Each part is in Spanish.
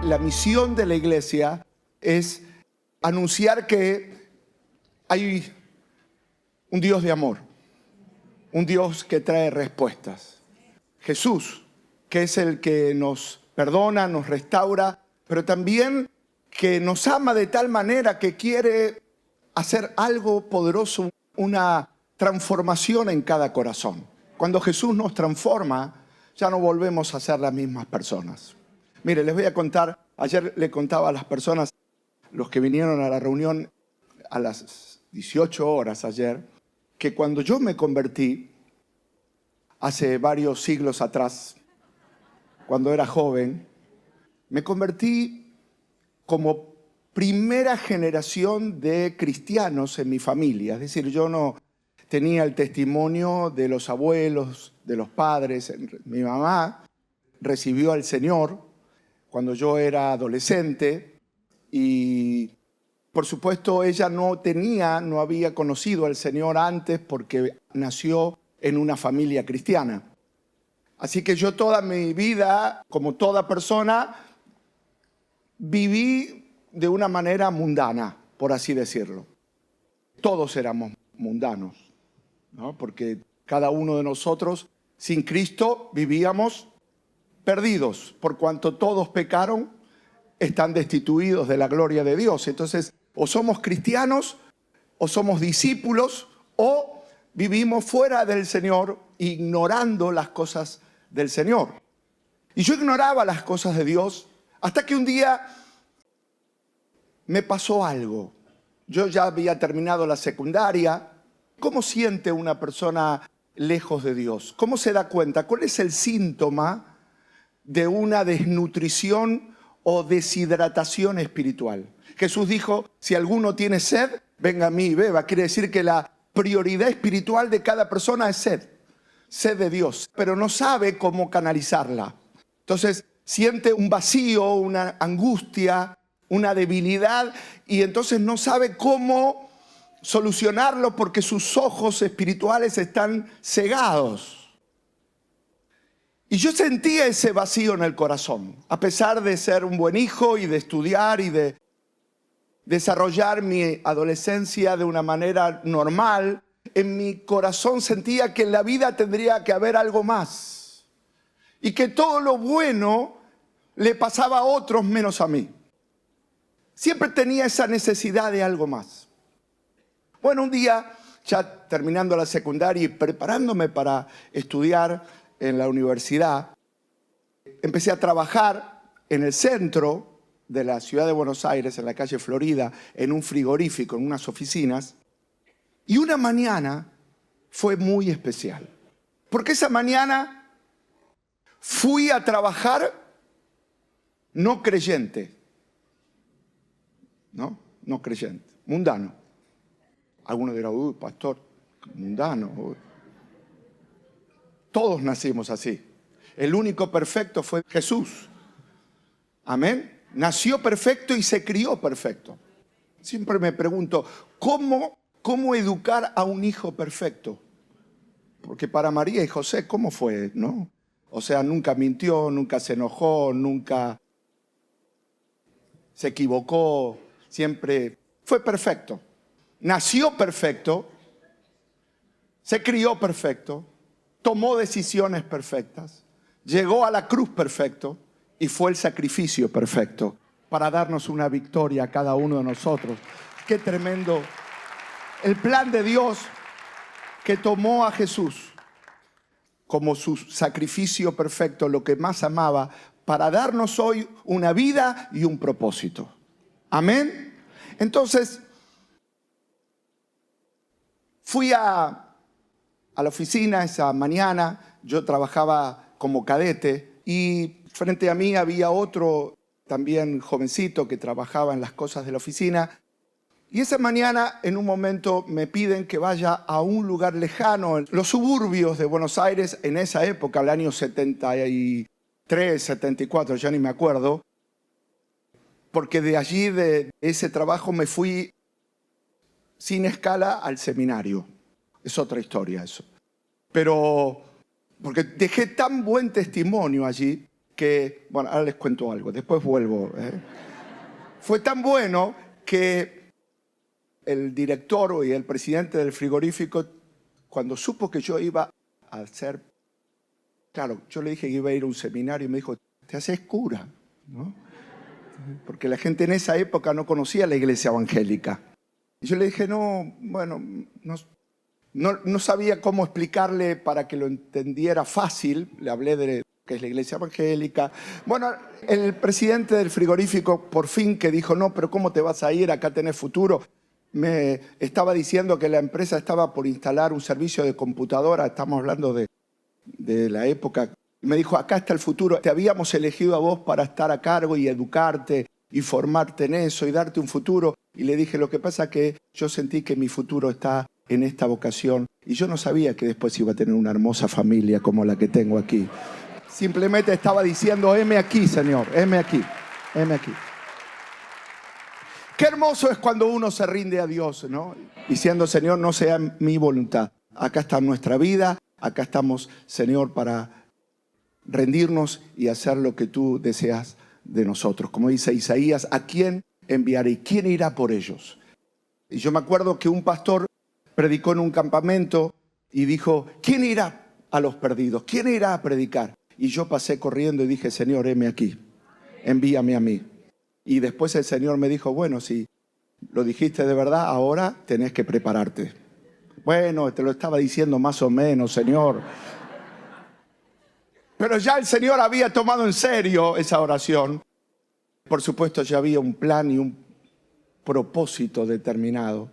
La misión de la iglesia es anunciar que hay un Dios de amor, un Dios que trae respuestas. Jesús, que es el que nos perdona, nos restaura, pero también que nos ama de tal manera que quiere hacer algo poderoso, una transformación en cada corazón. Cuando Jesús nos transforma, ya no volvemos a ser las mismas personas. Mire, les voy a contar, ayer le contaba a las personas, los que vinieron a la reunión a las 18 horas ayer, que cuando yo me convertí, hace varios siglos atrás, cuando era joven, me convertí como primera generación de cristianos en mi familia. Es decir, yo no tenía el testimonio de los abuelos, de los padres. Mi mamá recibió al Señor cuando yo era adolescente y, por supuesto, ella no había conocido al Señor antes porque nació en una familia cristiana. Así que yo toda mi vida, como toda persona, viví de una manera mundana, por así decirlo. Todos éramos mundanos, ¿no? Porque cada uno de nosotros, sin Cristo, vivíamos perdidos, por cuanto todos pecaron, están destituidos de la gloria de Dios. Entonces, o somos cristianos, o somos discípulos, o vivimos fuera del Señor, ignorando las cosas del Señor. Y yo ignoraba las cosas de Dios, hasta que un día me pasó algo. Yo ya había terminado la secundaria. ¿Cómo siente una persona lejos de Dios? ¿Cómo se da cuenta? ¿Cuál es el síntoma de una desnutrición o deshidratación espiritual? Jesús dijo, si alguno tiene sed, venga a mí y beba. Quiere decir que la prioridad espiritual de cada persona es sed de Dios, pero no sabe cómo canalizarla. Entonces siente un vacío, una angustia, una debilidad, y entonces no sabe cómo solucionarlo porque sus ojos espirituales están cegados. Y yo sentía ese vacío en el corazón, a pesar de ser un buen hijo y de estudiar y de desarrollar mi adolescencia de una manera normal. En mi corazón sentía que en la vida tendría que haber algo más y que todo lo bueno le pasaba a otros menos a mí. Siempre tenía esa necesidad de algo más. Bueno, un día, ya terminando la secundaria y preparándome para estudiar en la universidad, empecé a trabajar en el centro de la ciudad de Buenos Aires, en la calle Florida, en un frigorífico, en unas oficinas. Y una mañana fue muy especial, porque esa mañana fui a trabajar no creyente, no creyente, mundano. Algunos dirán, uy, pastor, mundano. Uy. Todos nacimos así. El único perfecto fue Jesús. Amén. Nació perfecto y se crió perfecto. Siempre me pregunto, ¿cómo educar a un hijo perfecto? Porque para María y José, ¿cómo fue? ¿No? O sea, nunca mintió, nunca se enojó, nunca se equivocó, siempre fue perfecto. Nació perfecto, se crió perfecto, tomó decisiones perfectas, llegó a la cruz perfecto y fue el sacrificio perfecto para darnos una victoria a cada uno de nosotros. Qué tremendo el plan de Dios que tomó a Jesús como su sacrificio perfecto, lo que más amaba, para darnos hoy una vida y un propósito. Amén. Entonces, fui a la oficina esa mañana. Yo trabajaba como cadete y frente a mí había otro también jovencito que trabajaba en las cosas de la oficina. Y esa mañana, en un momento, me piden que vaya a un lugar lejano, en los suburbios de Buenos Aires, en esa época, el año 73, 74, ya ni me acuerdo, porque de allí, de ese trabajo, me fui sin escala al seminario. Es otra historia eso. Pero, porque dejé tan buen testimonio allí, que, bueno, ahora les cuento algo, después vuelvo. Fue tan bueno que el director y el presidente del frigorífico, cuando supo que yo iba a hacer, claro, yo le dije que iba a ir a un seminario y me dijo, te haces cura, ¿no? Porque la gente en esa época no conocía la iglesia evangélica. Y yo le dije, no, bueno, no sabía cómo explicarle para que lo entendiera fácil. Le hablé de que es la iglesia evangélica. Bueno, el presidente del frigorífico, por fin, que dijo, no, pero ¿cómo te vas a ir? Acá tenés futuro. Me estaba diciendo que la empresa estaba por instalar un servicio de computadora. Estamos hablando de la época. Me dijo, acá está el futuro. Te habíamos elegido a vos para estar a cargo y educarte y formarte en eso y darte un futuro. Y le dije, lo que pasa es que yo sentí que mi futuro está en esta vocación. Y yo no sabía que después iba a tener una hermosa familia como la que tengo aquí. Simplemente estaba diciendo, heme aquí, Señor, heme aquí, heme aquí. Qué hermoso es cuando uno se rinde a Dios, ¿no? Diciendo, Señor, no sea mi voluntad. Acá está nuestra vida, acá estamos, Señor, para rendirnos y hacer lo que tú deseas de nosotros. Como dice Isaías, ¿a quién enviaré? ¿Quién irá por ellos? Y yo me acuerdo que un pastor predicó en un campamento y dijo, ¿quién irá a los perdidos? ¿Quién irá a predicar? Y yo pasé corriendo y dije, Señor, heme aquí, envíame a mí. Y después el Señor me dijo, bueno, si lo dijiste de verdad, ahora tenés que prepararte. Bueno, te lo estaba diciendo más o menos, Señor. Pero ya el Señor había tomado en serio esa oración. Por supuesto, ya había un plan y un propósito determinado.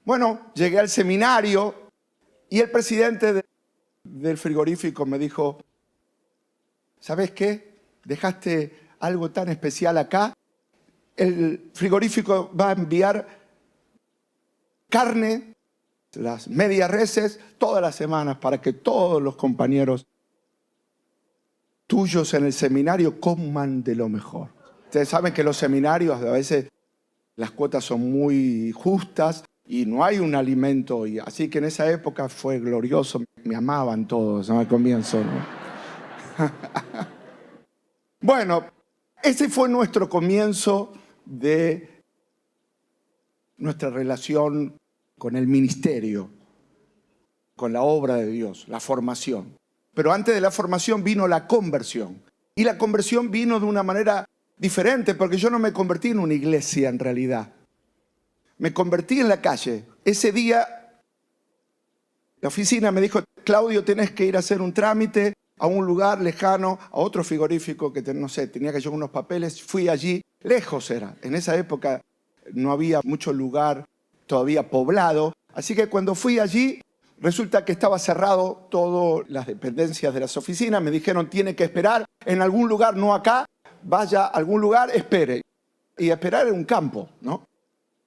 Bueno, llegué al seminario y el presidente del frigorífico me dijo, ¿sabes qué? Dejaste algo tan especial acá. El frigorífico va a enviar carne, las medias reses, todas las semanas para que todos los compañeros tuyos en el seminario coman de lo mejor. Ustedes saben que los seminarios a veces las cuotas son muy justas y no hay un alimento. Así que en esa época fue glorioso. Me amaban todos, ¿no? Al comienzo, ¿no? Bueno, ese fue nuestro comienzo de nuestra relación con el ministerio, con la obra de Dios, la formación. Pero antes de la formación vino la conversión. Y la conversión vino de una manera diferente, porque yo no me convertí en una iglesia en realidad. Me convertí en la calle. Ese día, la oficina me dijo, Claudio, tenés que ir a hacer un trámite a un lugar lejano, a otro frigorífico que, no sé, tenía que llevar unos papeles. Fui allí, lejos era. En esa época no había mucho lugar todavía poblado. Así que cuando fui allí, resulta que estaba cerrado todas las dependencias de las oficinas. Me dijeron, tiene que esperar en algún lugar, no acá. Vaya a algún lugar, espere. Y esperar en un campo, ¿no?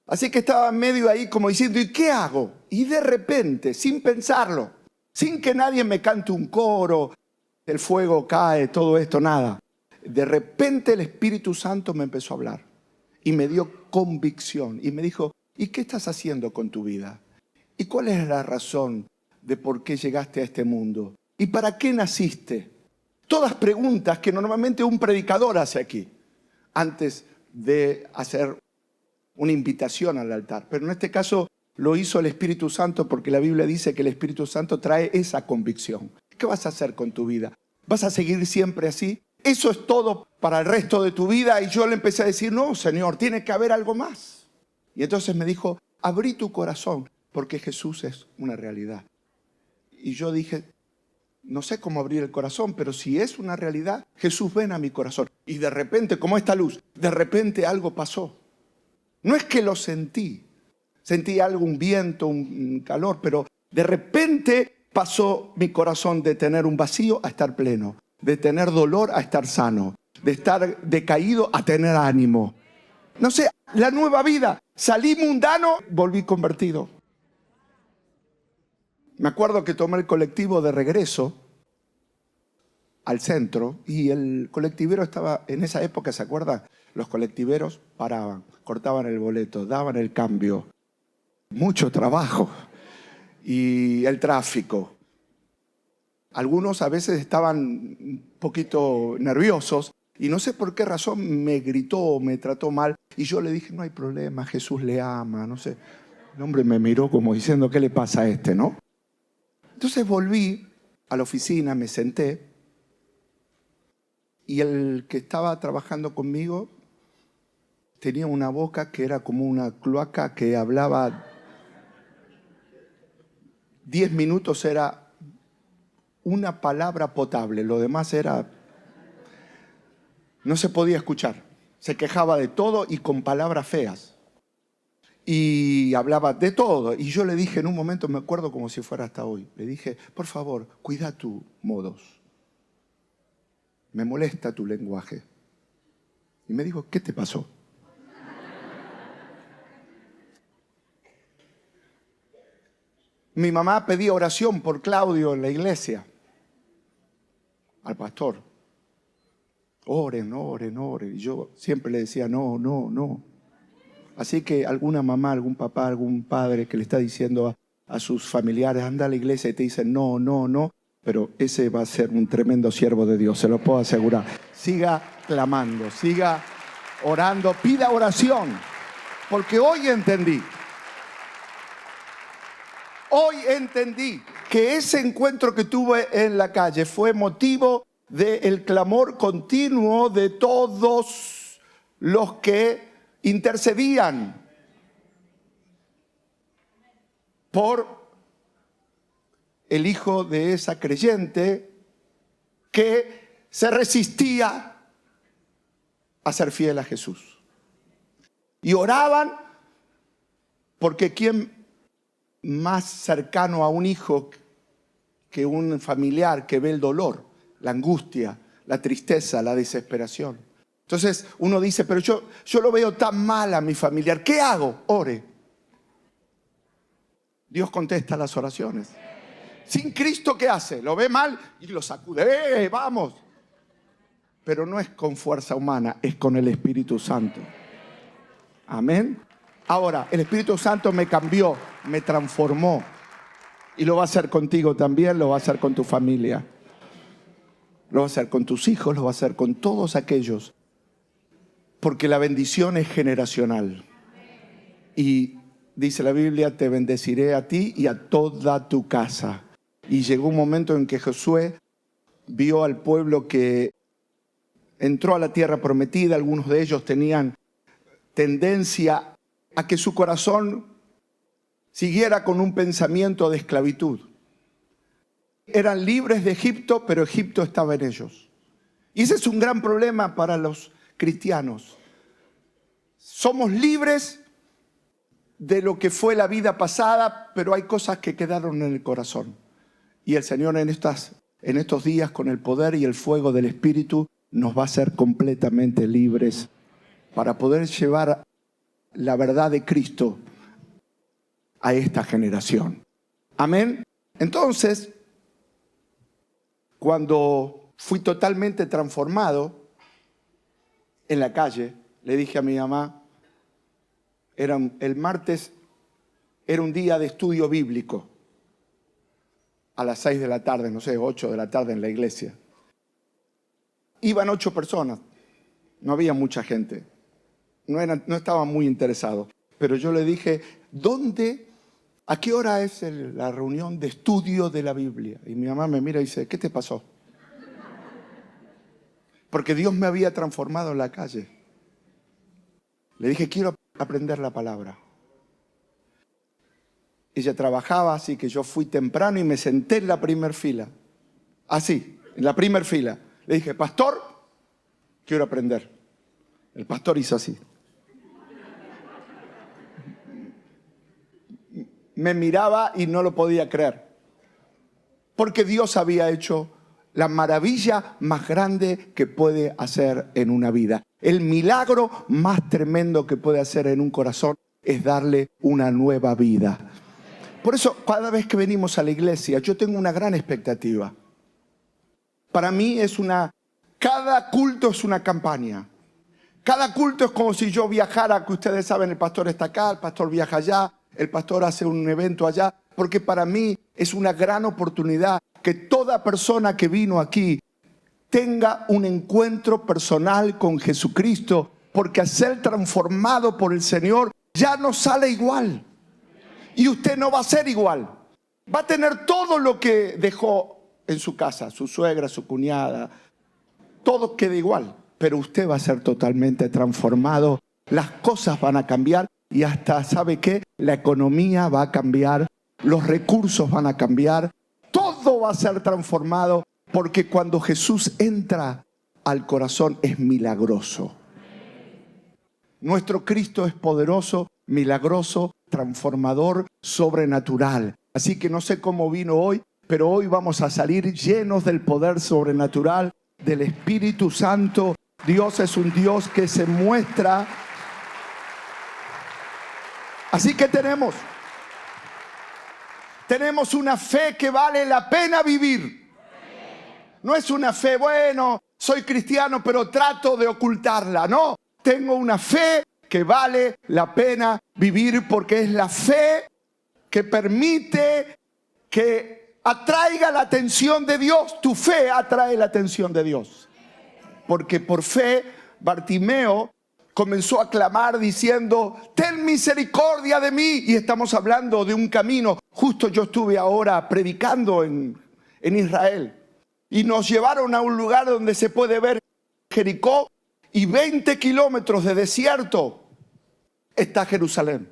Así que estaba en medio ahí como diciendo, ¿y qué hago? Y de repente, sin pensarlo, sin que nadie me cante un coro, el fuego cae, todo esto, nada. De repente el Espíritu Santo me empezó a hablar y me dio convicción y me dijo, ¿y qué estás haciendo con tu vida? ¿Y cuál es la razón de por qué llegaste a este mundo? ¿Y para qué naciste? Todas preguntas que normalmente un predicador hace aquí, antes de hacer una invitación al altar. Pero en este caso lo hizo el Espíritu Santo, porque la Biblia dice que el Espíritu Santo trae esa convicción. ¿Qué vas a hacer con tu vida? ¿Vas a seguir siempre así? ¿Eso es todo para el resto de tu vida? Y yo le empecé a decir, no, Señor, tiene que haber algo más. Y entonces me dijo, abrí tu corazón, porque Jesús es una realidad. Y yo dije, no sé cómo abrir el corazón, pero si es una realidad, Jesús, ven a mi corazón. Y de repente, como esta luz, de repente algo pasó. No es que lo sentí algo, un viento, un calor, pero de repente pasó mi corazón de tener un vacío a estar pleno, de tener dolor a estar sano, de estar decaído a tener ánimo. No sé, la nueva vida. Salí mundano, volví convertido. Me acuerdo que tomé el colectivo de regreso al centro y el colectivero estaba, en esa época, ¿se acuerdan? Los colectiveros paraban, cortaban el boleto, daban el cambio. Mucho trabajo. Y el tráfico. Algunos a veces estaban un poquito nerviosos y no sé por qué razón me gritó, me trató mal. Y yo le dije, no hay problema, Jesús le ama, no sé. El hombre me miró como diciendo, ¿qué le pasa a este, no? Entonces volví a la oficina, me senté y el que estaba trabajando conmigo tenía una boca que era como una cloaca que hablaba 10 minutos era una palabra potable, lo demás era, no se podía escuchar. Se quejaba de todo y con palabras feas. Y hablaba de todo. Y yo le dije en un momento, me acuerdo como si fuera hasta hoy, le dije, por favor, cuida tus modos. Me molesta tu lenguaje. Y me dijo, ¿qué te pasó? Mi mamá pedía oración por Claudio en la iglesia. Al pastor. Oren, oren, oren. Y yo siempre le decía, no, no, no. Así que alguna mamá, algún papá, algún padre que le está diciendo a sus familiares, anda a la iglesia y te dicen, no, no, no. Pero ese va a ser un tremendo siervo de Dios, se lo puedo asegurar. Siga clamando, siga orando, pida oración. Porque hoy entendí que ese encuentro que tuve en la calle fue motivo del clamor continuo de todos los que intercedían por el hijo de esa creyente que se resistía a ser fiel a Jesús. Y oraban porque ¿quién más cercano a un hijo que un familiar que ve el dolor, la angustia, la tristeza, la desesperación? Entonces uno dice, pero yo lo veo tan mal a mi familiar. ¿Qué hago? Ore. Dios contesta las oraciones. Sin Cristo, ¿qué hace? Lo ve mal y lo sacude. Vamos. Pero no es con fuerza humana, es con el Espíritu Santo. Amén. Ahora, el Espíritu Santo me cambió, me transformó. Y lo va a hacer contigo también, lo va a hacer con tu familia. Lo va a hacer con tus hijos, lo va a hacer con todos aquellos. Porque la bendición es generacional. Y dice la Biblia, te bendeciré a ti y a toda tu casa. Y llegó un momento en que Josué vio al pueblo que entró a la tierra prometida. Algunos de ellos tenían tendencia a que su corazón siguiera con un pensamiento de esclavitud. Eran libres de Egipto, pero Egipto estaba en ellos. Y ese es un gran problema para los cristianos. Somos libres de lo que fue la vida pasada, pero hay cosas que quedaron en el corazón. Y el Señor en estos días, con el poder y el fuego del Espíritu, nos va a hacer completamente libres para poder llevar la verdad de Cristo a esta generación. Amén. Entonces, cuando fui totalmente transformado en la calle, le dije a mi mamá, el martes era un día de estudio bíblico, a las 6 de la tarde, no sé, 8 de la tarde en la iglesia. Iban 8 personas, no había mucha gente, no estaban muy interesados. Pero yo le dije, ¿a qué hora es la reunión de estudio de la Biblia? Y mi mamá me mira y dice, ¿qué te pasó? Porque Dios me había transformado en la calle. Le dije, quiero aprender la palabra. Ella trabajaba, así que yo fui temprano y me senté en la primer fila. Así, en la primer fila. Le dije, pastor, quiero aprender. El pastor hizo así. Me miraba y no lo podía creer. Porque Dios había hecho la maravilla más grande que puede hacer en una vida. El milagro más tremendo que puede hacer en un corazón es darle una nueva vida. Por eso, cada vez que venimos a la iglesia, yo tengo una gran expectativa. Para mí cada culto es una campaña. Cada culto es como si yo viajara, que ustedes saben, el pastor está acá, el pastor viaja allá, el pastor hace un evento allá. porque para mí es una gran oportunidad que toda persona que vino aquí tenga un encuentro personal con Jesucristo, porque al ser transformado por el Señor ya no sale igual. Y usted no va a ser igual. Va a tener todo lo que dejó en su casa, su suegra, su cuñada. Todo queda igual, pero usted va a ser totalmente transformado. Las cosas van a cambiar y hasta, ¿sabe qué? La economía va a cambiar, los recursos van a cambiar. Todo va a ser transformado, porque cuando Jesús entra al corazón es milagroso. Nuestro Cristo es poderoso, milagroso, transformador, sobrenatural. Así que no sé cómo vino hoy, pero hoy vamos a salir llenos del poder sobrenatural del Espíritu Santo. Dios es un Dios que se muestra. Así que tenemos una fe que vale la pena vivir. No es una fe, bueno, soy cristiano, pero trato de ocultarla. No, tengo una fe que vale la pena vivir, porque es la fe que permite que atraiga la atención de Dios. Tu fe atrae la atención de Dios. Porque por fe, Bartimeo comenzó a clamar diciendo: ten misericordia de mí. Y estamos hablando de un camino. Justo yo estuve ahora predicando en Israel. Y nos llevaron a un lugar donde se puede ver Jericó, y 20 kilómetros de desierto está Jerusalén.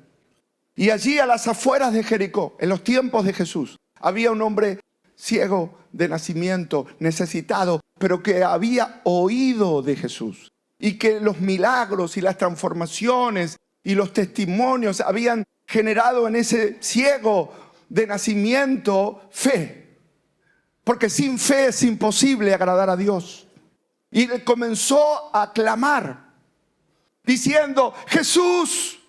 Y allí, a las afueras de Jericó, en los tiempos de Jesús, había un hombre ciego de nacimiento, necesitado, pero que había oído de Jesús. Y que los milagros y las transformaciones y los testimonios habían generado en ese ciego de nacimiento fe. Porque sin fe es imposible agradar a Dios. Y comenzó a clamar, diciendo: Jesús.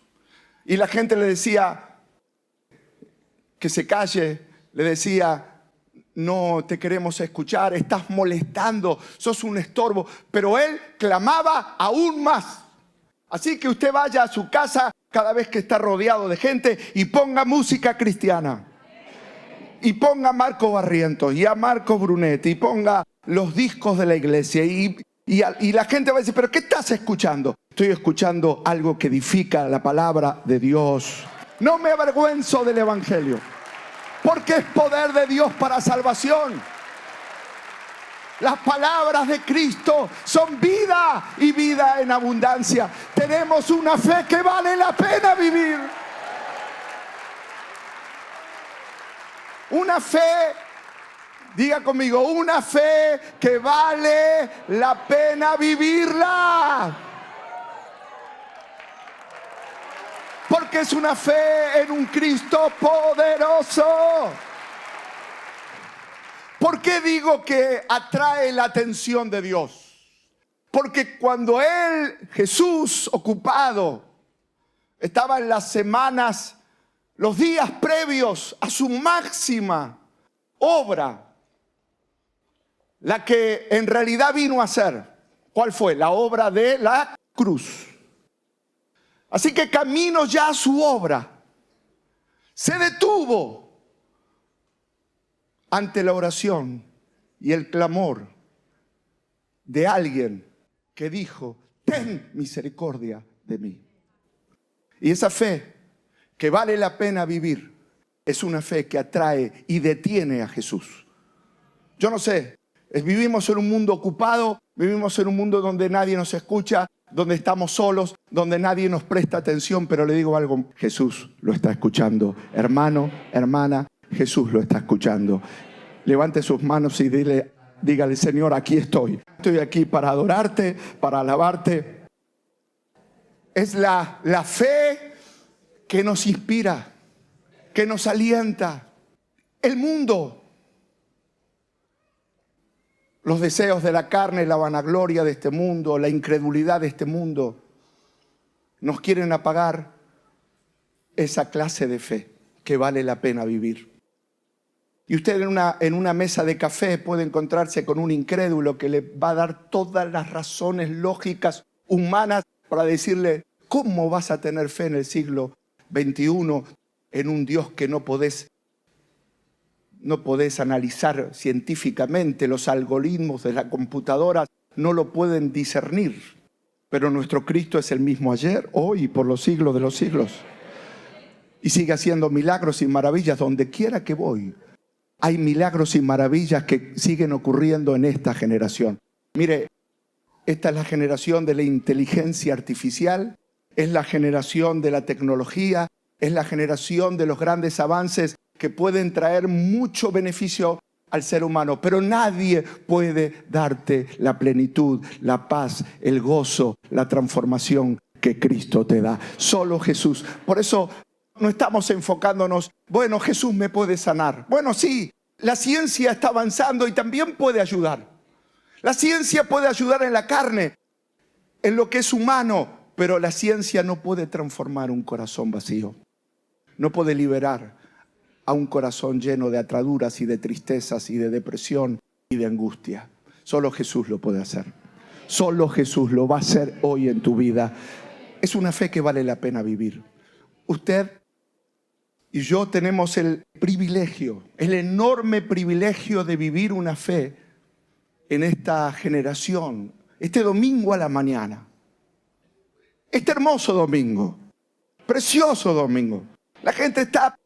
Y la gente le decía que se calle, le decía: no te queremos escuchar, estás molestando, sos un estorbo. Pero él clamaba aún más. Así que usted vaya a su casa cada vez que está rodeado de gente y ponga música cristiana. Y ponga a Marco Barrientos y a Marco Brunetti y ponga los discos de la iglesia. Y la gente va a decir: ¿pero qué estás escuchando? Estoy escuchando algo que edifica, la palabra de Dios. No me avergüenzo del evangelio, porque es poder de Dios para salvación. Las palabras de Cristo son vida, y vida en abundancia. Tenemos una fe que vale la pena vivir. Una fe, diga conmigo, una fe que vale la pena vivirla. Porque es una fe en un Cristo poderoso. ¿Por qué digo que atrae la atención de Dios? Porque cuando Jesús, ocupado, estaba en las semanas, los días previos a su máxima obra, la que en realidad vino a hacer, ¿cuál fue? La obra de la cruz. Así que camino ya a su obra, se detuvo ante la oración y el clamor de alguien que dijo: ten misericordia de mí. Y esa fe que vale la pena vivir es una fe que atrae y detiene a Jesús. Yo no sé, vivimos en un mundo ocupado, vivimos en un mundo donde nadie nos escucha, donde estamos solos, donde nadie nos presta atención, pero le digo algo: Jesús lo está escuchando. Hermano, hermana, Jesús lo está escuchando. Levante sus manos y dígale: Señor, aquí estoy. Estoy aquí para adorarte, para alabarte. Es la fe que nos inspira, que nos alienta. El mundo, los deseos de la carne, la vanagloria de este mundo, la incredulidad de este mundo, nos quieren apagar esa clase de fe que vale la pena vivir. Y usted en una mesa de café puede encontrarse con un incrédulo que le va a dar todas las razones lógicas humanas para decirle: ¿cómo vas a tener fe en el siglo XXI en un Dios que no podés no podés analizar científicamente, los algoritmos de la computadora no lo pueden discernir. Pero nuestro Cristo es el mismo ayer, hoy y por los siglos de los siglos. Y sigue haciendo milagros y maravillas donde quiera que voy. Hay milagros y maravillas que siguen ocurriendo en esta generación. Mire, esta es la generación de la inteligencia artificial, es la generación de la tecnología, es la generación de los grandes avances que pueden traer mucho beneficio al ser humano, pero nadie puede darte la plenitud, la paz, el gozo, la transformación que Cristo te da. Solo Jesús. Por eso no estamos enfocándonos, bueno, Jesús me puede sanar. Bueno, sí, la ciencia está avanzando y también puede ayudar. La ciencia puede ayudar en la carne, en lo que es humano, pero la ciencia no puede transformar un corazón vacío. No puede liberar a un corazón lleno de ataduras y de tristezas y de depresión y de angustia. Solo Jesús lo puede hacer. Solo Jesús lo va a hacer hoy en tu vida. Es una fe que vale la pena vivir. Usted y yo tenemos el privilegio, el enorme privilegio de vivir una fe en esta generación, este domingo a la mañana. Este hermoso domingo, precioso domingo. La gente está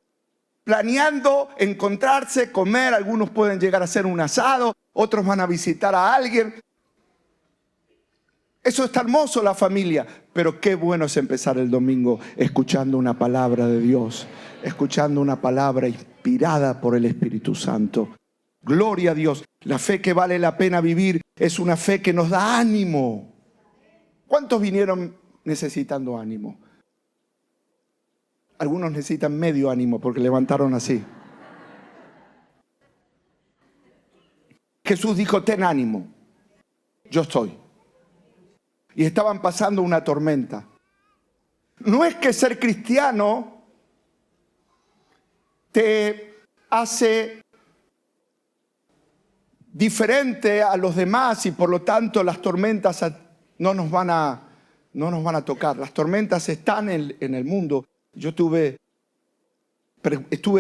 planeando encontrarse, comer, algunos pueden llegar a hacer un asado, otros van a visitar a alguien. Eso está hermoso, la familia, pero qué bueno es empezar el domingo escuchando una palabra de Dios, escuchando una palabra inspirada por el Espíritu Santo. Gloria a Dios. La fe que vale la pena vivir es una fe que nos da ánimo. ¿Cuántos vinieron necesitando ánimo? Algunos necesitan medio ánimo porque levantaron así. Jesús dijo, ten ánimo, yo estoy. Y estaban pasando una tormenta. No es que ser cristiano te hace diferente a los demás y por lo tanto las tormentas no nos van a tocar. Las tormentas están en el mundo. Yo estuve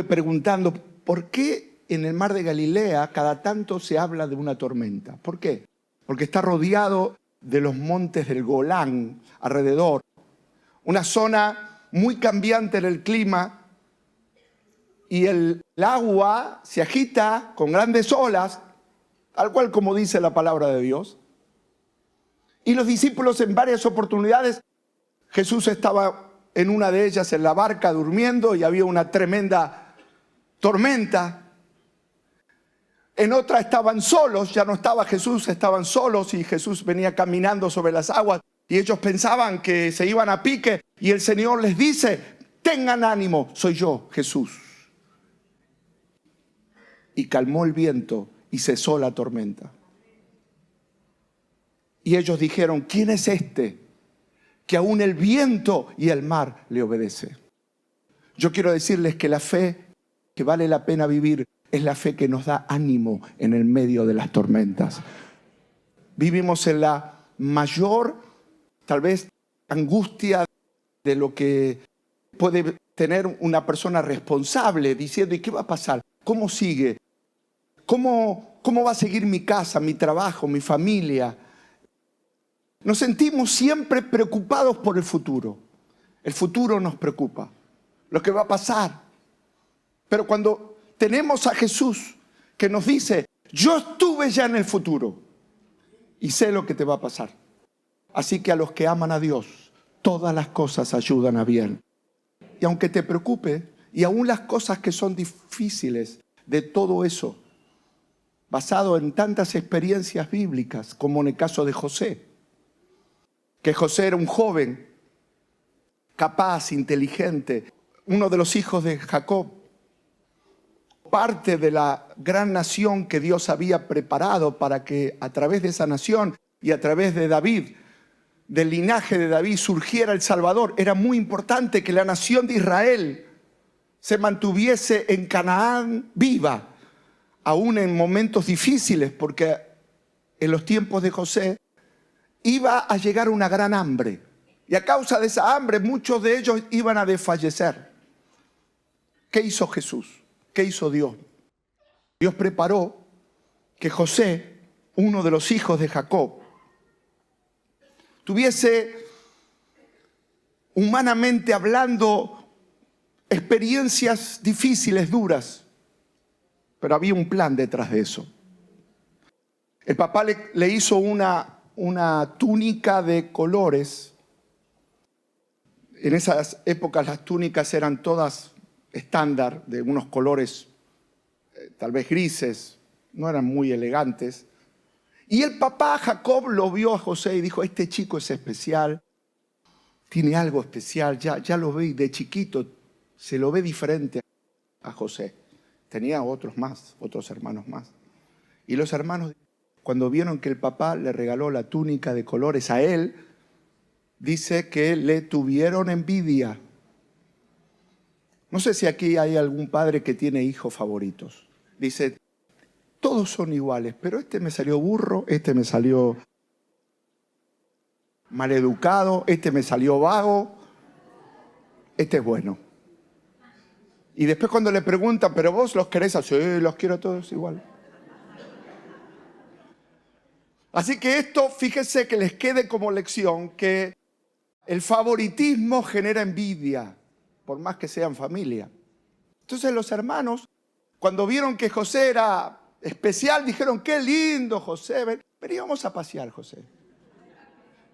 preguntando por qué en el mar de Galilea cada tanto se habla de una tormenta. ¿Por qué? Porque está rodeado de los montes del Golán alrededor. Una zona muy cambiante en el clima y el agua se agita con grandes olas, tal cual como dice la palabra de Dios. Y los discípulos en varias oportunidades, Jesús estaba en una de ellas en la barca durmiendo y había una tremenda tormenta. En otra estaban solos, ya no estaba Jesús, estaban solos y Jesús venía caminando sobre las aguas y ellos pensaban que se iban a pique y el Señor les dice, tengan ánimo, soy yo, Jesús. Y calmó el viento y cesó la tormenta. Y ellos dijeron, ¿quién es este que aún el viento y el mar le obedece? Yo quiero decirles que la fe que vale la pena vivir es la fe que nos da ánimo en el medio de las tormentas. Vivimos en la mayor, tal vez, angustia de lo que puede tener una persona responsable, diciendo, ¿y qué va a pasar? ¿Cómo sigue? ¿Cómo va a seguir mi casa, mi trabajo, mi familia? Nos sentimos siempre preocupados por el futuro. El futuro nos preocupa, lo que va a pasar. Pero cuando tenemos a Jesús que nos dice, yo estuve ya en el futuro y sé lo que te va a pasar. Así que a los que aman a Dios, todas las cosas ayudan a bien. Y aunque te preocupe, y aún las cosas que son difíciles de todo eso, basado en tantas experiencias bíblicas, como en el caso de José, que José era un joven, capaz, inteligente, uno de los hijos de Jacob, parte de la gran nación que Dios había preparado para que a través de esa nación y a través de David, del linaje de David, surgiera el Salvador. Era muy importante que la nación de Israel se mantuviese en Canaán viva, aún en momentos difíciles, porque en los tiempos de José iba a llegar una gran hambre. Y a causa de esa hambre, muchos de ellos iban a desfallecer. ¿Qué hizo Jesús? ¿Qué hizo Dios? Dios preparó que José, uno de los hijos de Jacob, tuviese, humanamente hablando, experiencias difíciles, duras, pero había un plan detrás de eso. El papá le hizo una túnica de colores. En esas épocas las túnicas eran todas estándar, de unos colores tal vez grises, no eran muy elegantes. Y el papá Jacob lo vio a José y dijo, este chico es especial, tiene algo especial, ya lo ve de chiquito, se lo ve diferente a José. Tenía otros hermanos más. Y los hermanos, cuando vieron que el papá le regaló la túnica de colores a él, dice que le tuvieron envidia. No sé si aquí hay algún padre que tiene hijos favoritos. Dice, todos son iguales, pero este me salió burro, este me salió maleducado, este me salió vago, este es bueno. Y después cuando le preguntan, ¿pero vos los querés así? Sí, los quiero todos igual. Así que esto, fíjese que les quede como lección que el favoritismo genera envidia, por más que sean familia. Entonces los hermanos, cuando vieron que José era especial, dijeron, qué lindo José, ven y vamos a pasear José.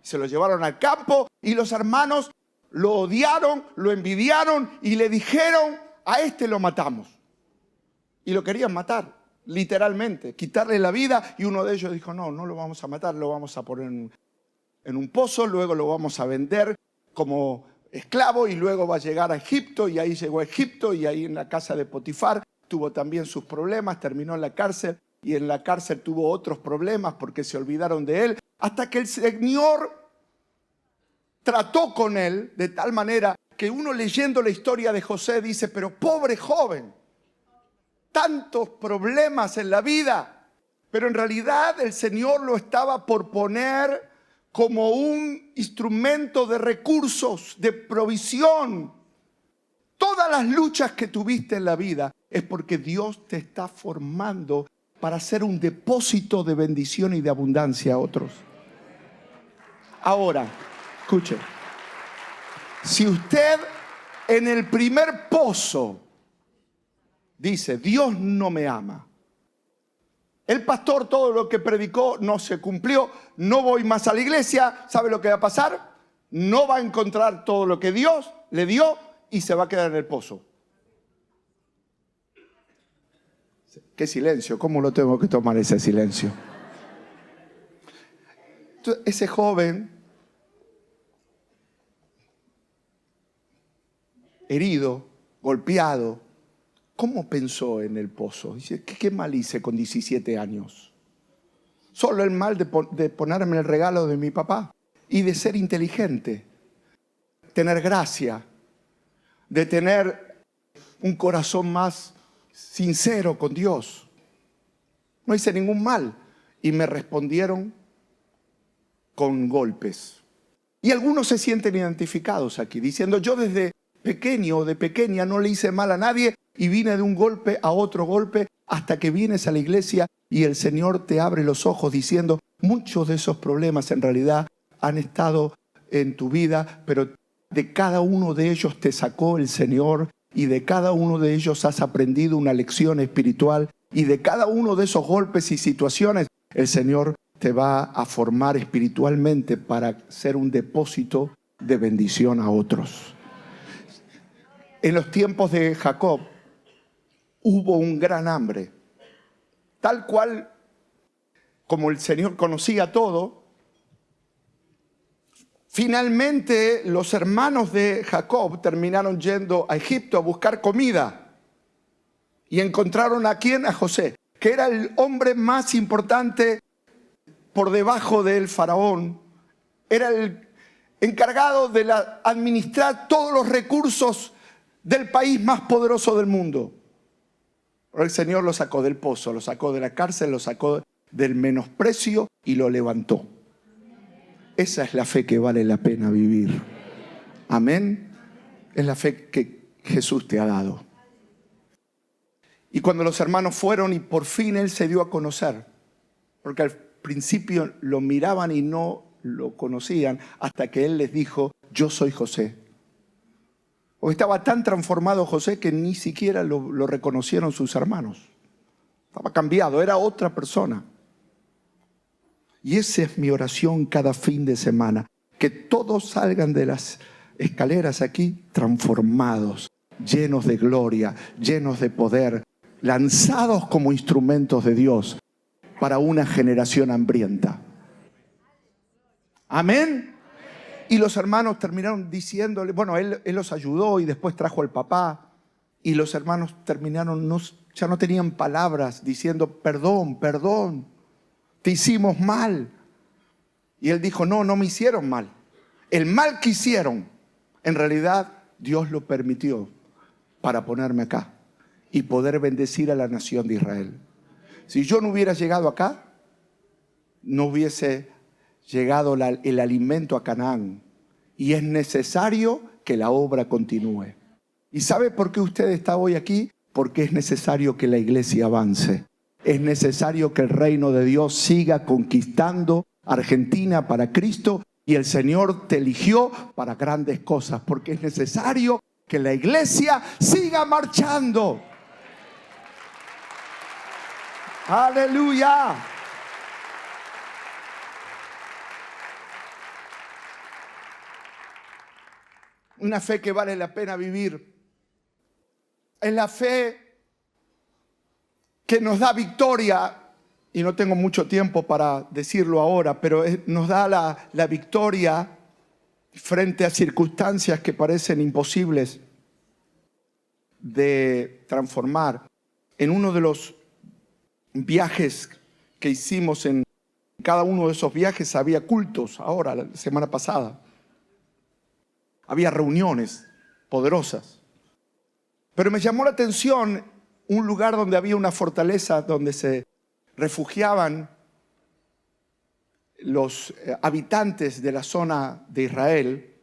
Se lo llevaron al campo y los hermanos lo odiaron, lo envidiaron y le dijeron, a este lo matamos. Y lo querían matar, literalmente, quitarle la vida. Y uno de ellos dijo, no lo vamos a matar, lo vamos a poner en un pozo, luego lo vamos a vender como esclavo y luego va a llegar a Egipto. Y ahí llegó a Egipto y ahí en la casa de Potifar tuvo también sus problemas, terminó en la cárcel y en la cárcel tuvo otros problemas porque se olvidaron de él. Hasta que el Señor trató con él de tal manera que uno leyendo la historia de José dice, pero pobre joven, tantos problemas en la vida, pero en realidad el Señor lo estaba por poner como un instrumento de recursos, de provisión. Todas las luchas que tuviste en la vida es porque Dios te está formando para ser un depósito de bendición y de abundancia a otros. Ahora, escuche, si usted en el primer pozo dice, Dios no me ama, el pastor todo lo que predicó no se cumplió, no voy más a la iglesia, ¿sabe lo que va a pasar? No va a encontrar todo lo que Dios le dio y se va a quedar en el pozo. Qué silencio, ¿cómo lo tengo que tomar ese silencio? Entonces, ese joven herido, golpeado, ¿cómo pensó en el pozo? Dice, ¿qué mal hice con 17 años? Solo el mal de ponerme el regalo de mi papá y de ser inteligente, tener gracia, de tener un corazón más sincero con Dios. No hice ningún mal. Y me respondieron con golpes. Y algunos se sienten identificados aquí, diciendo, yo desde pequeño o de pequeña no le hice mal a nadie y vine de un golpe a otro golpe hasta que vienes a la iglesia y el Señor te abre los ojos diciendo, muchos de esos problemas en realidad han estado en tu vida, pero de cada uno de ellos te sacó el Señor y de cada uno de ellos has aprendido una lección espiritual y de cada uno de esos golpes y situaciones el Señor te va a formar espiritualmente para ser un depósito de bendición a otros. En los tiempos de Jacob hubo un gran hambre, tal cual como el Señor conocía todo. Finalmente los hermanos de Jacob terminaron yendo a Egipto a buscar comida y encontraron ¿a quién? A José, que era el hombre más importante por debajo del faraón, era el encargado de administrar todos los recursos del país más poderoso del mundo. Pero el Señor lo sacó del pozo, lo sacó de la cárcel, lo sacó del menosprecio y lo levantó. Esa es la fe que vale la pena vivir. Amén. Es la fe que Jesús te ha dado. Y cuando los hermanos fueron y por fin él se dio a conocer, porque al principio lo miraban y no lo conocían, hasta que él les dijo, yo soy José. Porque estaba tan transformado José que ni siquiera lo reconocieron sus hermanos. Estaba cambiado, era otra persona. Y esa es mi oración cada fin de semana. Que todos salgan de las escaleras aquí transformados, llenos de gloria, llenos de poder, lanzados como instrumentos de Dios para una generación hambrienta. Amén. Y los hermanos terminaron diciéndole, bueno, él los ayudó y después trajo al papá. Y los hermanos terminaron, ya no tenían palabras, diciendo, perdón, perdón, te hicimos mal. Y él dijo, no me hicieron mal. El mal que hicieron, en realidad Dios lo permitió para ponerme acá y poder bendecir a la nación de Israel. Si yo no hubiera llegado acá, no hubiese llegado el alimento a Canaán. Y es necesario que la obra continúe. ¿Y sabe por qué usted está hoy aquí? Porque es necesario que la iglesia avance. Es necesario que el reino de Dios siga conquistando Argentina para Cristo. Y el Señor te eligió para grandes cosas. Porque es necesario que la iglesia siga marchando. ¡Aleluya! Una fe que vale la pena vivir. Es la fe que nos da victoria, y no tengo mucho tiempo para decirlo ahora, pero nos da la victoria frente a circunstancias que parecen imposibles de transformar. En uno de los viajes que hicimos, en cada uno de esos viajes había cultos, ahora, la semana pasada. Había reuniones poderosas. Pero me llamó la atención un lugar donde había una fortaleza donde se refugiaban los habitantes de la zona de Israel.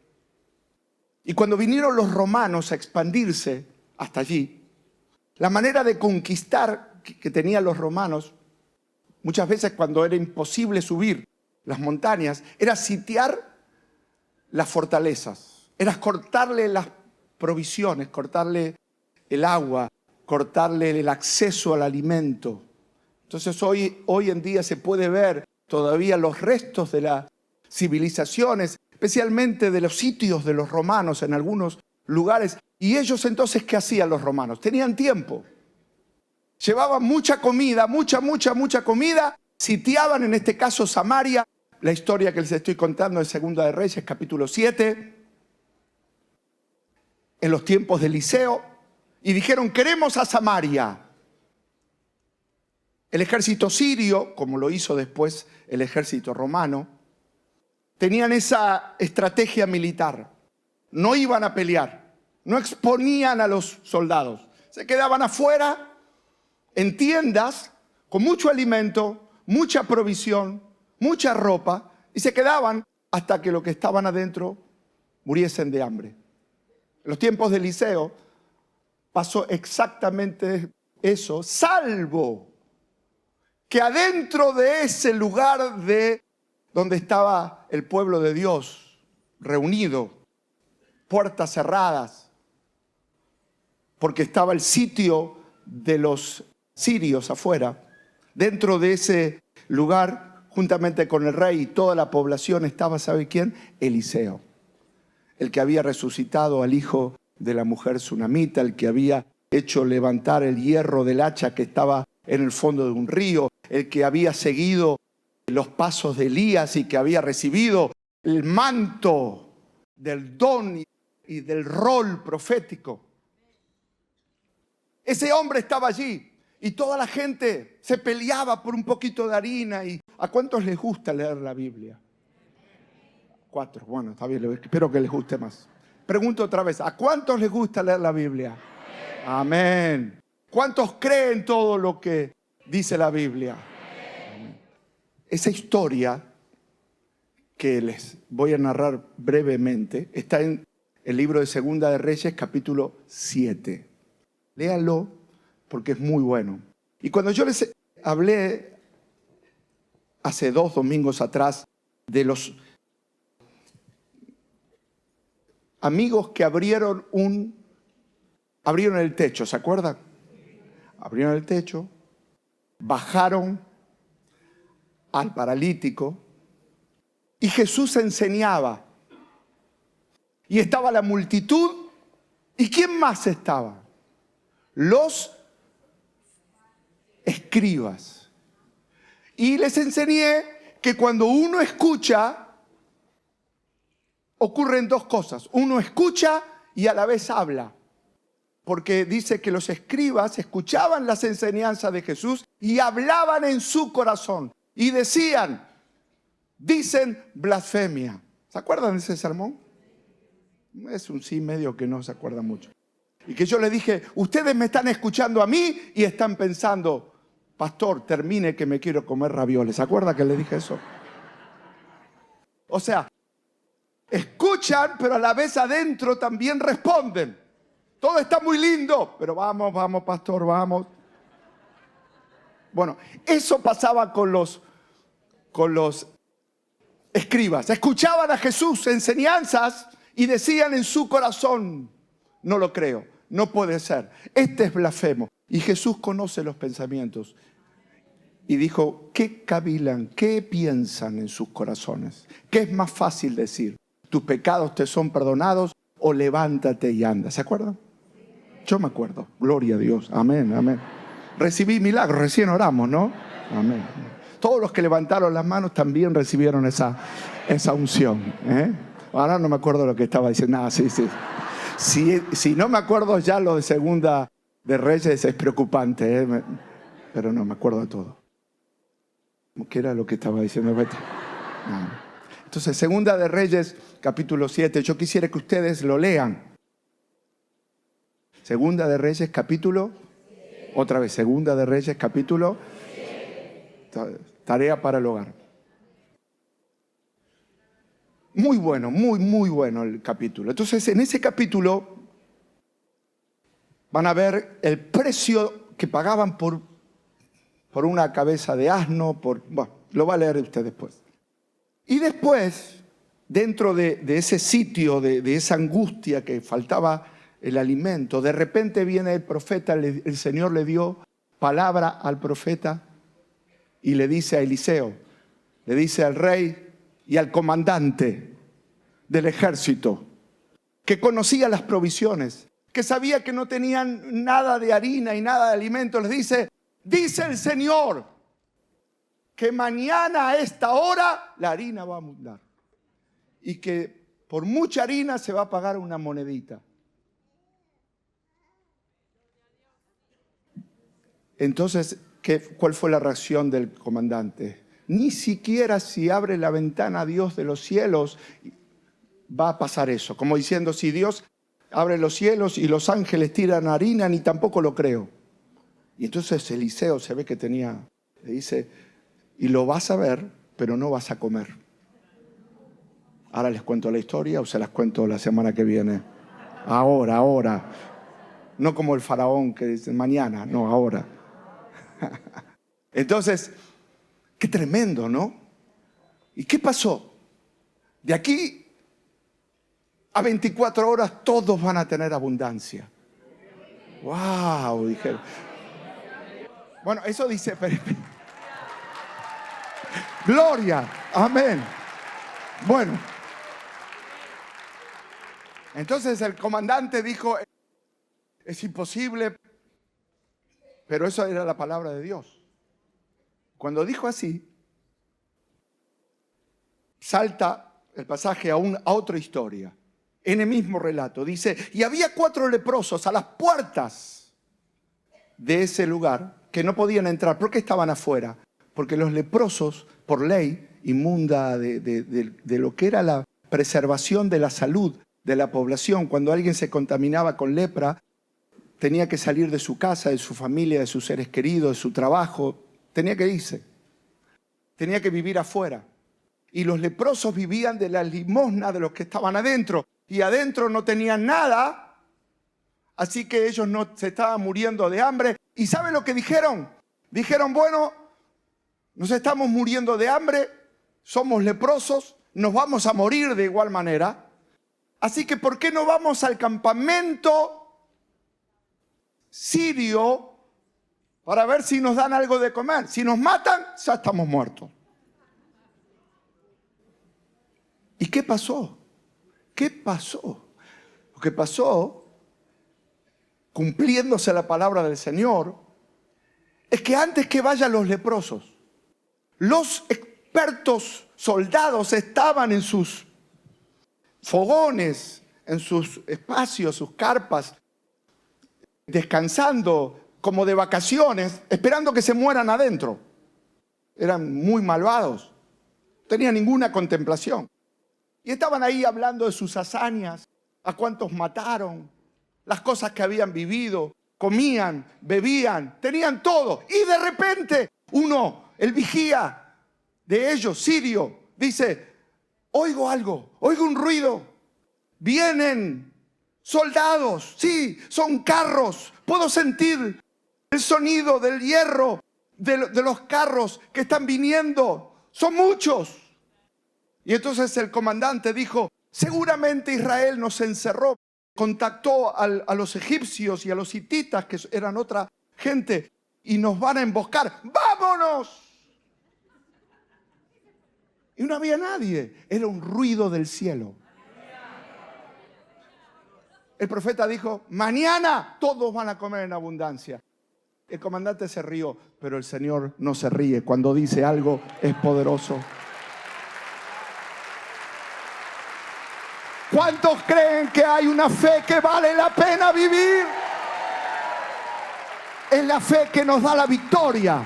Y cuando vinieron los romanos a expandirse hasta allí, la manera de conquistar que tenían los romanos, muchas veces cuando era imposible subir las montañas, era sitiar las fortalezas. Era cortarle las provisiones, cortarle el agua, cortarle el acceso al alimento. Entonces hoy en día se puede ver todavía los restos de las civilizaciones, especialmente de los sitios de los romanos en algunos lugares. Y ellos entonces, ¿qué hacían los romanos? Tenían tiempo. Llevaban mucha comida, mucha comida, sitiaban en este caso Samaria. La historia que les estoy contando en Segunda de Reyes, capítulo 7. En los tiempos de Eliseo, y dijeron, queremos a Samaria. El ejército sirio, como lo hizo después el ejército romano, tenían esa estrategia militar. No iban a pelear, no exponían a los soldados. Se quedaban afuera, en tiendas, con mucho alimento, mucha provisión, mucha ropa, y se quedaban hasta que los que estaban adentro muriesen de hambre. En los tiempos de Eliseo pasó exactamente eso, salvo que adentro de ese lugar donde estaba el pueblo de Dios reunido, puertas cerradas, porque estaba el sitio de los sirios afuera, dentro de ese lugar, juntamente con el rey y toda la población estaba, ¿sabe quién? Eliseo. El que había resucitado al hijo de la mujer sunamita, el que había hecho levantar el hierro del hacha que estaba en el fondo de un río, el que había seguido los pasos de Elías y que había recibido el manto del don y del rol profético. Ese hombre estaba allí y toda la gente se peleaba por un poquito de harina. ¿Y a cuántos les gusta leer la Biblia? 4, bueno, está bien, espero que les guste más. Pregunto otra vez, ¿a cuántos les gusta leer la Biblia? Amén. ¿Cuántos creen todo lo que dice la Biblia? Amén. Esa historia que les voy a narrar brevemente está en el libro de Segunda de Reyes, capítulo 7. Léalo, porque es muy bueno. Y cuando yo les hablé hace 2 domingos atrás de los amigos que abrieron el techo, ¿se acuerdan? Abrieron el techo, bajaron al paralítico y Jesús enseñaba. Y estaba la multitud. ¿Y quién más estaba? Los escribas. Y les enseñé que cuando uno escucha, ocurren 2 cosas. Uno escucha y a la vez habla. Porque dice que los escribas escuchaban las enseñanzas de Jesús y hablaban en su corazón. Y dicen blasfemia. ¿Se acuerdan de ese sermón? Es un sí medio que no se acuerda mucho. Y que yo les dije, ustedes me están escuchando a mí y están pensando, pastor, termine que me quiero comer ravioles. ¿Se acuerda que le dije eso? O sea, escuchan, pero a la vez adentro también responden. Todo está muy lindo, pero vamos, pastor, vamos. Bueno, eso pasaba con los escribas. Escuchaban a Jesús enseñanzas y decían en su corazón, no lo creo, no puede ser, este es blasfemo. Y Jesús conoce los pensamientos y dijo, ¿qué cavilan, qué piensan en sus corazones? ¿Qué es más fácil decir? ¿Tus pecados te son perdonados o levántate y anda? ¿Se acuerdan? Yo me acuerdo, gloria a Dios, amén, amén. Recibí milagros, recién oramos, ¿no? Amén. Todos los que levantaron las manos también recibieron esa unción, ¿eh? Ahora no me acuerdo lo que estaba diciendo. Nada, sí. Si no me acuerdo ya lo de Segunda de Reyes es preocupante, ¿eh? Pero no me acuerdo de todo. ¿Qué era lo que estaba diciendo? No. Entonces, Segunda de Reyes, capítulo 7. Yo quisiera que ustedes lo lean. Segunda de Reyes, capítulo. Otra vez, Segunda de Reyes, capítulo. Tarea para el hogar. Muy bueno, muy bueno el capítulo. Entonces, en ese capítulo van a ver el precio que pagaban por una cabeza de asno. Bueno, lo va a leer usted después. Y después, dentro de ese sitio, de esa angustia que faltaba el alimento, de repente viene el profeta, el Señor le dio palabra al profeta y le dice a Eliseo, le dice al rey y al comandante del ejército, que conocía las provisiones, que sabía que no tenían nada de harina y nada de alimento, les dice el Señor, que mañana a esta hora la harina va a abundar y que por mucha harina se va a pagar una monedita. Entonces, ¿cuál fue la reacción del comandante? Ni siquiera si abre la ventana a Dios de los cielos va a pasar eso. Como diciendo, si Dios abre los cielos y los ángeles tiran harina, ni tampoco lo creo. Y entonces Eliseo se ve que le dice, y lo vas a ver, pero no vas a comer. Ahora les cuento la historia o se las cuento la semana que viene. Ahora. No como el faraón que dice mañana, no, ahora. Entonces, qué tremendo, ¿no? ¿Y qué pasó? De aquí a 24 horas todos van a tener abundancia. ¡Wow! Dijeron. Bueno, eso dice... Gloria, amén. Bueno. Entonces el comandante dijo, es imposible, pero eso era la palabra de Dios. Cuando dijo así, salta el pasaje a otra historia. En el mismo relato dice, y había 4 leprosos a las puertas de ese lugar que no podían entrar. ¿Por qué estaban afuera? Porque los leprosos, por ley inmunda de lo que era la preservación de la salud de la población, cuando alguien se contaminaba con lepra, tenía que salir de su casa, de su familia, de sus seres queridos, de su trabajo. Tenía que irse. Tenía que vivir afuera. Y los leprosos vivían de la limosna de los que estaban adentro. Y adentro no tenían nada. Así que ellos no se estaban muriendo de hambre. ¿Y sabe lo que dijeron? Dijeron, bueno, nos estamos muriendo de hambre, somos leprosos, nos vamos a morir de igual manera. Así que, ¿por qué no vamos al campamento sirio para ver si nos dan algo de comer? Si nos matan, ya estamos muertos. ¿Y qué pasó? ¿Qué pasó? Lo que pasó, cumpliéndose la palabra del Señor, es que antes que vayan los leprosos, los expertos soldados estaban en sus fogones, en sus espacios, sus carpas, descansando como de vacaciones, esperando que se mueran adentro. Eran muy malvados, no tenían ninguna contemplación. Y estaban ahí hablando de sus hazañas, a cuántos mataron, las cosas que habían vivido, comían, bebían, tenían todo. Y de repente uno, el vigía de ellos, sirio, dice, oigo algo, oigo un ruido. Vienen soldados, sí, son carros. Puedo sentir el sonido del hierro de los carros que están viniendo. Son muchos. Y entonces el comandante dijo, seguramente Israel nos encerró, contactó a los egipcios y a los hititas, que eran otra gente, y nos van a emboscar. ¡Vámonos! Y no había nadie, era un ruido del cielo. El profeta dijo, mañana todos van a comer en abundancia. El comandante se rió, pero el Señor no se ríe. Cuando dice algo es poderoso. ¿Cuántos creen que hay una fe que vale la pena vivir? Es la fe que nos da la victoria.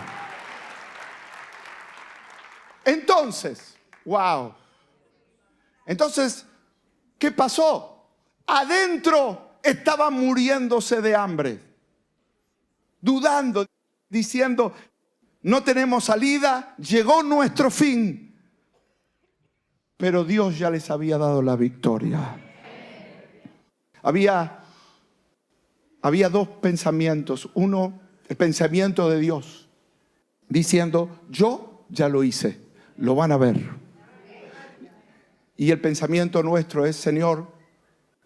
Entonces, wow. Entonces, ¿qué pasó? Adentro estaban muriéndose de hambre, dudando, diciendo, no tenemos salida, llegó nuestro fin. Pero Dios ya les había dado la victoria. Había dos pensamientos. Uno, el pensamiento de Dios, diciendo, yo ya lo hice, lo van a ver. Y el pensamiento nuestro es, Señor,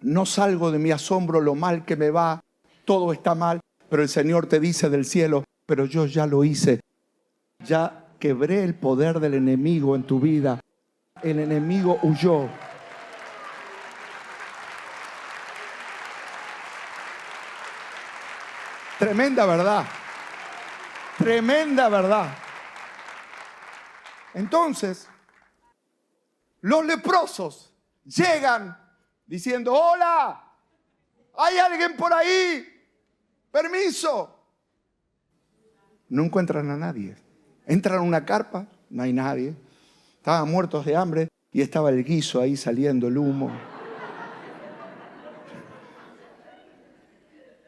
no salgo de mi asombro lo mal que me va, todo está mal, pero el Señor te dice del cielo, pero yo ya lo hice. Ya quebré el poder del enemigo en tu vida. El enemigo huyó. Tremenda verdad. Tremenda verdad. Entonces, los leprosos llegan diciendo, hola, ¿hay alguien por ahí? Permiso. No encuentran a nadie. Entran a una carpa, no hay nadie. Estaban muertos de hambre y estaba el guiso ahí saliendo, el humo.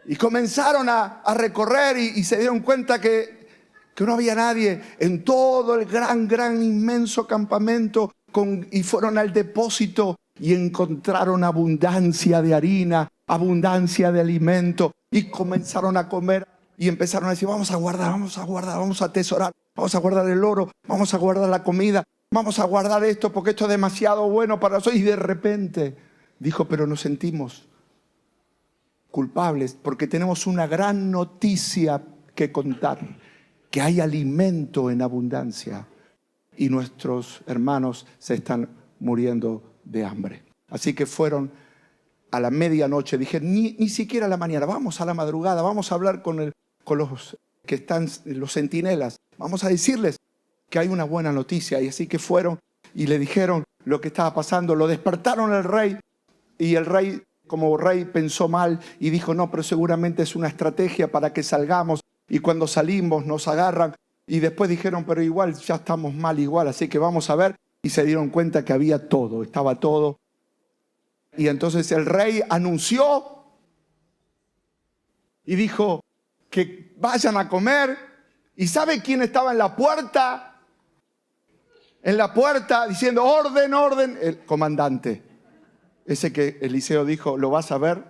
Y comenzaron a recorrer y se dieron cuenta que no había nadie en todo el gran, inmenso campamento. Y fueron al depósito y encontraron abundancia de harina, abundancia de alimento. Y comenzaron a comer y empezaron a decir, vamos a guardar, vamos a atesorar, vamos a guardar el oro, vamos a guardar la comida. Vamos a guardar esto porque esto es demasiado bueno para nosotros. Y de repente dijo, pero nos sentimos culpables porque tenemos una gran noticia que contar, que hay alimento en abundancia y nuestros hermanos se están muriendo de hambre. Así que fueron a la medianoche, dije, ni siquiera a la mañana, vamos a la madrugada, vamos a hablar con los que están, los centinelas, vamos a decirles que hay una buena noticia. Y así que fueron y le dijeron lo que estaba pasando. Lo despertaron al rey y el rey, como rey, pensó mal y dijo, no, pero seguramente es una estrategia para que salgamos. Y cuando salimos nos agarran. Y después dijeron, pero igual ya estamos mal igual, así que vamos a ver. Y se dieron cuenta que había todo, estaba todo. Y entonces el rey anunció y dijo que vayan a comer. ¿Y sabe quién estaba en la puerta? En la puerta diciendo, orden, orden, el comandante. Ese que Eliseo dijo, lo vas a ver,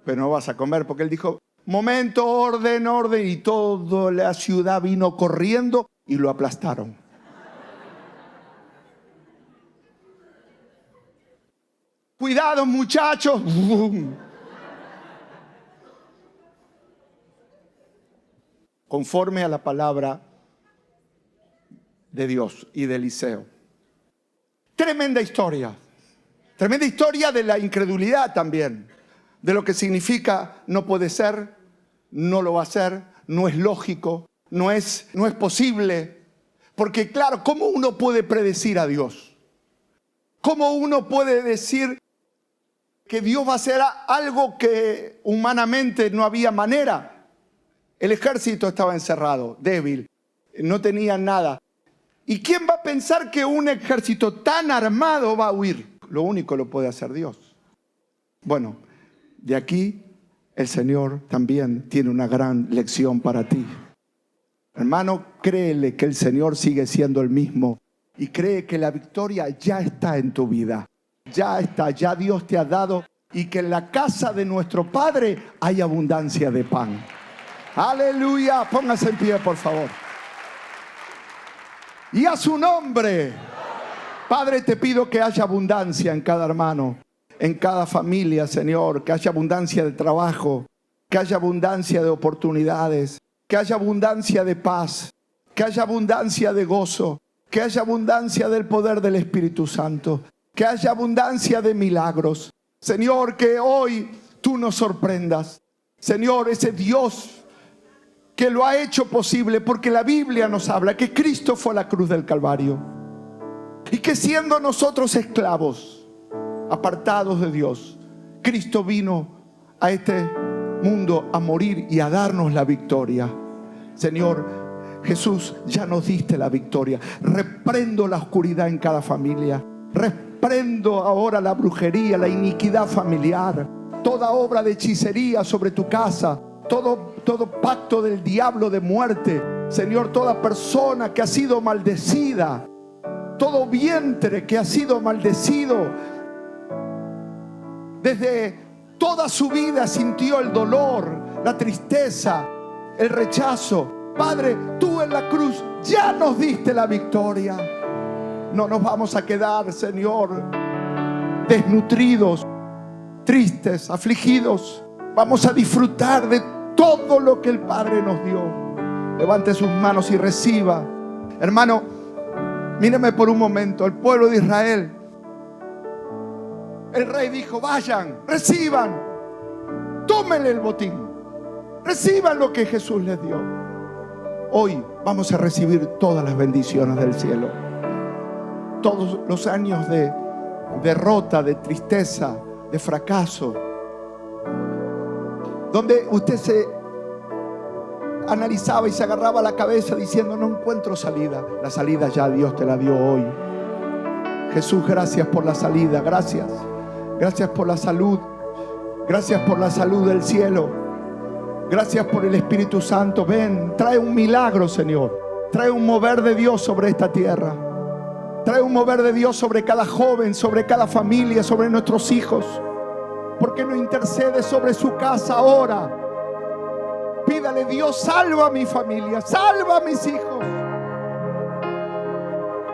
pero no vas a comer. Porque él dijo, Momento, orden, orden. Y toda la ciudad vino corriendo y lo aplastaron. Cuidado, muchachos. Conforme a la palabra de Dios y de Eliseo. Tremenda historia. Tremenda historia de la incredulidad también. De lo que significa no puede ser, no lo va a hacer, no es lógico, no es posible. Porque claro, ¿cómo uno puede predecir a Dios? ¿Cómo uno puede decir que Dios va a hacer algo que humanamente no había manera? El ejército estaba encerrado, débil, no tenía nada. ¿Y quién va a pensar que un ejército tan armado va a huir? Lo único lo puede hacer Dios. Bueno, de aquí el Señor también tiene una gran lección para ti. Hermano, créele que el Señor sigue siendo el mismo y cree que la victoria ya está en tu vida. Ya está, ya Dios te ha dado, y que en la casa de nuestro Padre hay abundancia de pan. Aleluya, póngase en pie por favor. Y a su nombre, Padre, te pido que haya abundancia en cada hermano, en cada familia, Señor, que haya abundancia de trabajo, que haya abundancia de oportunidades, que haya abundancia de paz, que haya abundancia de gozo, que haya abundancia del poder del Espíritu Santo, que haya abundancia de milagros. Señor, que hoy tú nos sorprendas. Señor, ese Dios que lo ha hecho posible, porque la Biblia nos habla que Cristo fue a la cruz del Calvario y que siendo nosotros esclavos, apartados de Dios, Cristo vino a este mundo a morir y a darnos la victoria. Señor Jesús, ya nos diste la victoria. Reprendo la oscuridad en cada familia. Reprendo ahora la brujería, la iniquidad familiar, toda obra de hechicería sobre tu casa, todo pacto del diablo de muerte. Señor, toda persona que ha sido maldecida, todo vientre que ha sido maldecido, desde toda su vida sintió el dolor, la tristeza, el rechazo. Padre, tú en la cruz ya nos diste la victoria. No nos vamos a quedar, Señor, desnutridos, tristes, afligidos. Vamos a disfrutar de todo lo que el Padre nos dio. Levante sus manos y reciba. Hermano, míreme por un momento. El pueblo de Israel, el rey dijo: vayan, reciban, tómenle el botín, reciban lo que Jesús les dio. Hoy vamos a recibir todas las bendiciones del cielo. Todos los años de derrota, de tristeza, de fracaso, donde usted se analizaba y se agarraba la cabeza diciendo: no encuentro salida. La salida ya Dios te la dio hoy. Jesús, gracias por la salida. Gracias. Gracias por la salud. Gracias por la salud del cielo. Gracias por el Espíritu Santo. Ven, trae un milagro, Señor. Trae un mover de Dios sobre esta tierra. Trae un mover de Dios sobre cada joven, sobre cada familia, sobre nuestros hijos. ¿Por qué no intercede sobre su casa ahora? Pídale: Dios, salva a mi familia, salva a mis hijos.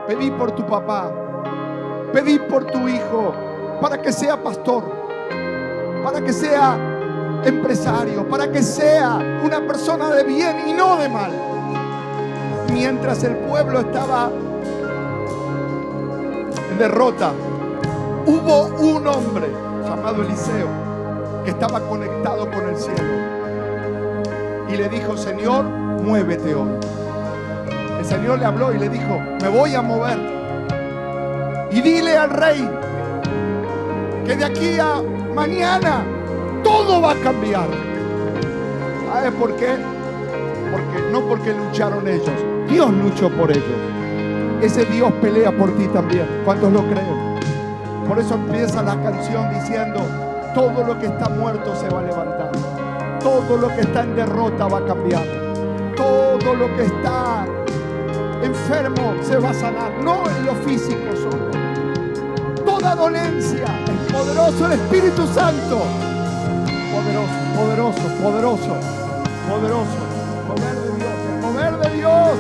Pedí por tu papá, pedí por tu hijo, para que sea pastor, para que sea empresario, para que sea una persona de bien y no de mal. Mientras el pueblo estaba en derrota, hubo un hombre llamado Eliseo que estaba conectado con el cielo y le dijo: Señor, muévete hoy. El Señor le habló y le dijo: me voy a mover, y dile al rey que de aquí a mañana todo va a cambiar. ¿Sabes por qué? Porque lucharon ellos, Dios luchó por ellos. Ese Dios pelea por ti también. ¿Cuántos lo creen? Por eso empieza la canción diciendo: todo lo que está muerto se va a levantar, todo lo que está en derrota va a cambiar, todo lo que está enfermo se va a sanar, no en lo físico solo. Toda dolencia, es poderoso el Espíritu Santo, poderoso, poderoso, poderoso, poderoso. Poder de Dios, el poder de Dios.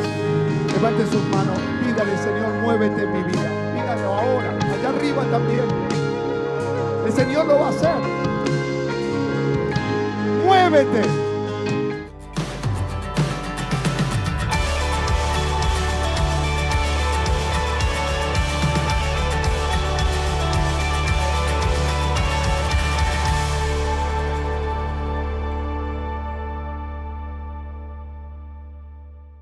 Levante sus manos, pídale, Señor, muévete en mi vida. Pídalo ahora, allá arriba también. El Señor lo va a hacer. Muévete.